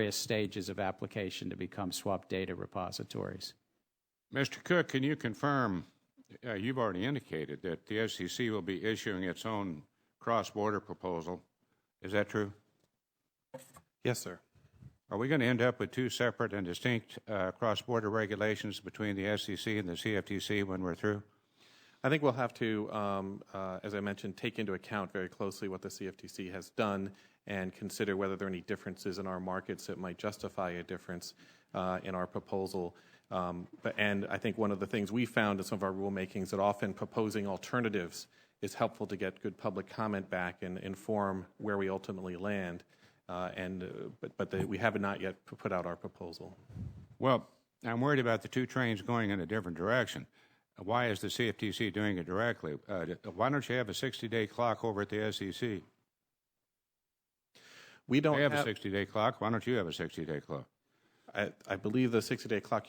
various stages of application to become swap data repositories. Mr. Cook, can you confirm, you've already indicated that the SEC will be issuing its own cross-border proposal. Is that true? Yes, sir. Are we going to end up with two separate and distinct cross-border regulations between the SEC and the CFTC when we're through? I think we'll have to, as I mentioned, take into account very closely what the CFTC has done and consider whether there are any differences in our markets that might justify a difference in our proposal. And I think one of the things we found in some of our rulemakings is that often proposing alternatives is helpful to get good public comment back and inform where we ultimately land. But we have not yet put out our proposal. Well, I'm worried about the two trains going in a different direction. Why is the CFTC doing it directly? Why don't you have a 60-day clock over at the SEC? We don't have a 60-day clock. Why don't you have a 60-day clock? I believe the 60-day clock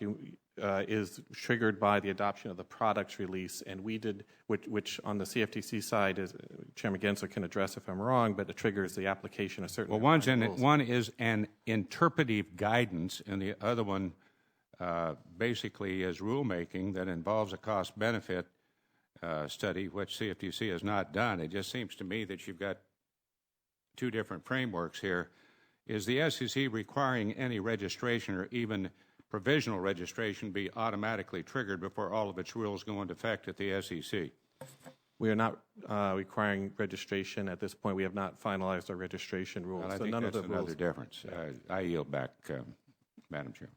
is triggered by the adoption of the products release, and we did, which on the CFTC side, is Chairman Gensler can address if I'm wrong, but it triggers the application of certain. Well, one is an interpretive guidance, and the other one basically is rulemaking that involves a cost-benefit study, which CFTC has not done. It just seems to me that you've got two different frameworks here. Is the SEC requiring any registration or even provisional registration be automatically triggered before all of its rules go into effect at the SEC? We are not requiring registration at this point. We have not finalized our registration rules. Well, I so think none that's of the another rules. difference. I yield back, Madam Chair.